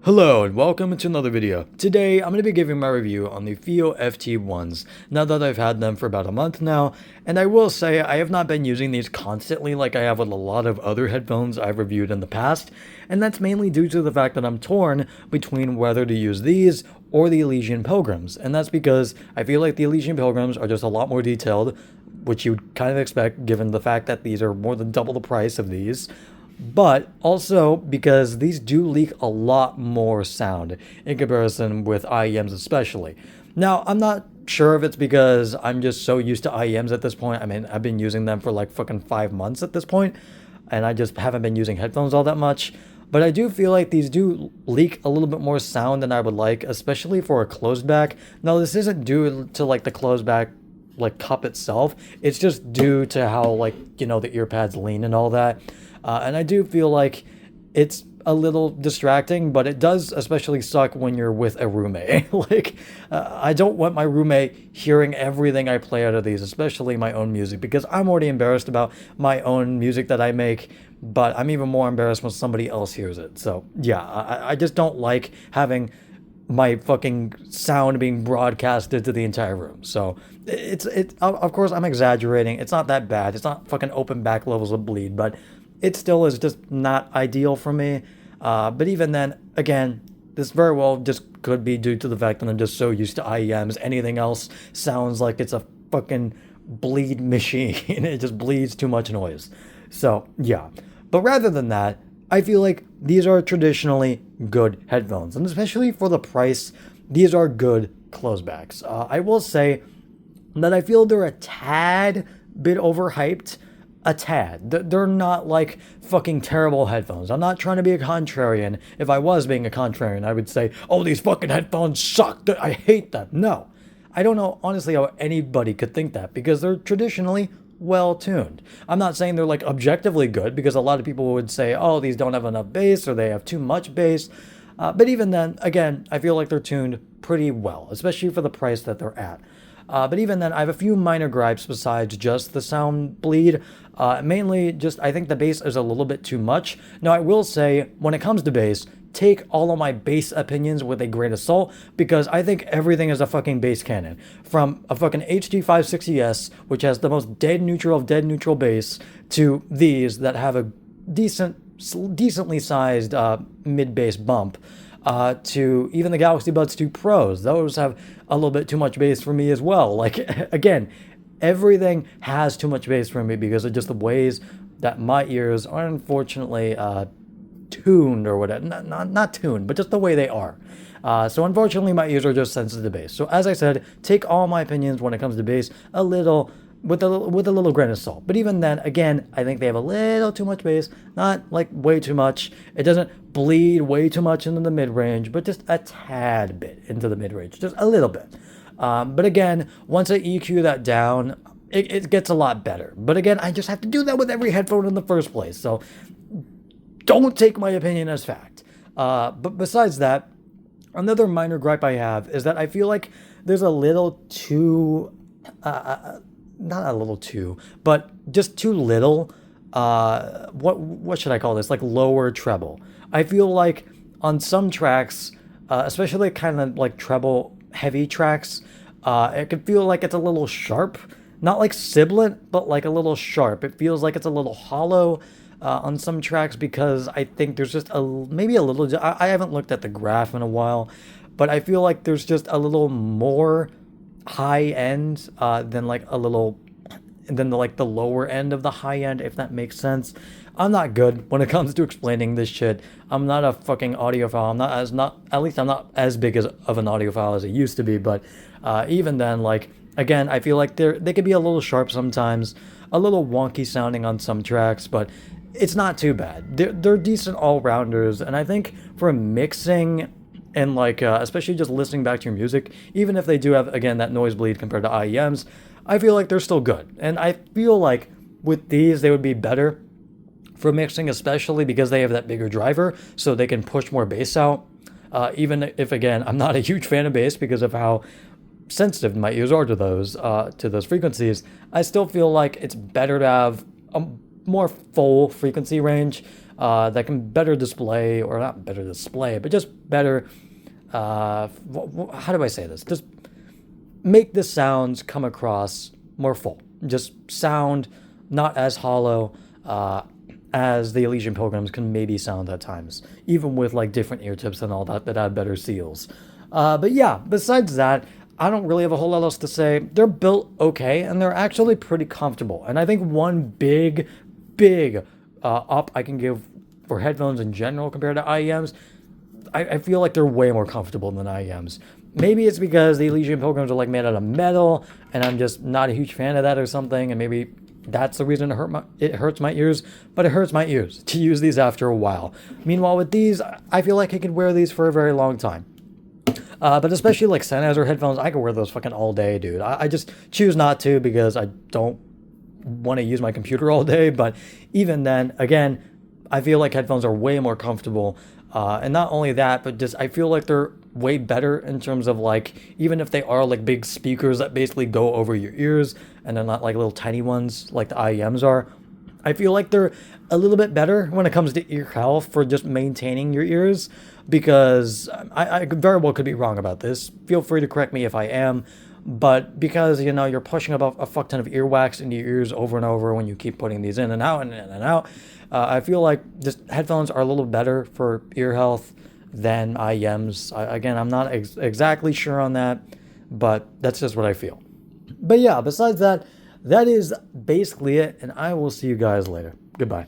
Hello and welcome to another video. Today I'm going to be giving my review on the Fiio FT1s now that I've had them for about a month now, and I will say I have not been using these constantly like I have with a lot of other headphones I've reviewed in the past, and that's mainly due to the fact that I'm torn between whether to use these or the Elysian Pilgrims, and that's because I feel like the Elysian Pilgrims are just a lot more detailed, which you'd kind of expect given the fact that these are more than double the price of these. But also because these do leak a lot more sound in comparison with IEMs especially. Now, I'm not sure if it's because I'm just so used to IEMs at this point. I mean, I've been using them for like fucking 5 months at this point, and I just haven't been using headphones all that much. But I do feel like these do leak a little bit more sound than I would like, especially for a closed back. Now, this isn't due to like the closed back like cup itself. It's just due to how like, the ear pads lean and all that. And I do feel like it's a little distracting, but it does especially suck when you're with a roommate. I don't want my roommate hearing everything I play out of these, especially my own music, because I'm already embarrassed about my own music that I make, but I'm even more embarrassed when somebody else hears it. So yeah, I just don't like having my fucking sound being broadcasted to the entire room. So it's of course I'm exaggerating. It's not that bad. It's not fucking open back levels of bleed, but it still is just not ideal for me. But even then, again, this very well just could be due to the fact that I'm just so used to IEMs. Anything else sounds like it's a fucking bleed machine. It just bleeds too much noise. So, yeah. But rather than that, I feel like these are traditionally good headphones. And especially for the price, these are good closebacks. I will say that I feel they're a tad bit overhyped. A tad. They're not like fucking terrible headphones. I'm not trying to be a contrarian. If I was being a contrarian, I would say, oh, these fucking headphones suck. I hate them. No. I don't know, honestly, how anybody could think that because they're traditionally well tuned. I'm not saying they're like objectively good because a lot of people would say, oh, these don't have enough bass or they have too much bass. But even then, again, I feel like they're tuned pretty well, especially for the price that they're at. But even then, I have a few minor gripes besides just the sound bleed. Mainly just, I think the bass is a little bit too much. Now, I will say, when it comes to bass, take all of my bass opinions with a grain of salt, because I think everything is a fucking bass cannon. From a fucking HD560S, which has the most dead neutral of dead neutral bass, to these that have a decently sized mid-bass bump. To even the Galaxy Buds 2 Pros. Those have a little bit too much bass for me as well. Like, again, everything has too much bass for me because of just the ways that my ears are unfortunately tuned or whatever. Not tuned, but just the way they are. So unfortunately, my ears are just sensitive to bass. So as I said, take all my opinions when it comes to bass with a little grain of salt. But even then, again, I think they have a little too much bass, not like way too much. It doesn't bleed way too much into the mid-range, but just a tad bit into the mid-range, just a little bit. But again, once I EQ that down, it gets a lot better. But again, I just have to do that with every headphone in the first place. So don't take my opinion as fact. But besides that, another minor gripe I have is that I feel like there's a little too... not a little too, but just too little, what should I call this? Like lower treble. I feel like on some tracks, especially kind of like treble heavy tracks, it could feel like it's a little sharp. Not like sibilant, but like a little sharp. It feels like it's a little hollow on some tracks because I think there's just maybe a little, I haven't looked at the graph in a while, but I feel like there's just a little more high end than like the lower end of the high end, if that makes sense. I'm not good when it comes to explaining this shit. I'm not a fucking audiophile. I'm not as big of an audiophile as I used to be, but even then, like, again, I feel like they could be a little sharp sometimes, a little wonky sounding on some tracks, but it's not too bad. They're decent all-rounders, and I think for mixing and like, especially just listening back to your music, even if they do have, again, that noise bleed compared to IEMs, I feel like they're still good. And I feel like with these, they would be better for mixing, especially because they have that bigger driver, so they can push more bass out. Even if, again, I'm not a huge fan of bass because of how sensitive my ears are to those frequencies, I still feel like it's better to have a more full frequency range that can better display, or not better display, but just better, how do I say this? Just make the sounds come across more full. Just sound not as hollow as the Elysian Pilgrims can maybe sound at times, even with like different ear tips and all that that have better seals. But yeah, besides that, I don't really have a whole lot else to say. They're built okay, and they're actually pretty comfortable. And I think one big up I can give for headphones in general compared to IEMs, I feel like they're way more comfortable than IEMs. Maybe it's because the Elysian Pilgrims are like made out of metal, and I'm just not a huge fan of that or something, and maybe that's the reason it hurts my ears, but it hurts my ears to use these after a while. Meanwhile, with these, I feel like I could wear these for a very long time. But especially like Sennheiser headphones, I could wear those fucking all day, dude. I just choose not to because I don't want to use my computer all day. But even then, again, I feel like headphones are way more comfortable. And not only that, but just I feel like they're way better in terms of like, even if they are like big speakers that basically go over your ears and they're not like little tiny ones like the IEMs are, I feel like they're a little bit better when it comes to ear health for just maintaining your ears, because I very well could be wrong about this. Feel free to correct me if I am. But because, you know, you're pushing about a fuck ton of earwax into your ears over and over when you keep putting these in and out and in and out, I feel like just headphones are a little better for ear health than IEMs. Again, I'm not exactly sure on that, but that's just what I feel. But yeah, besides that, that is basically it, and I will see you guys later. Goodbye.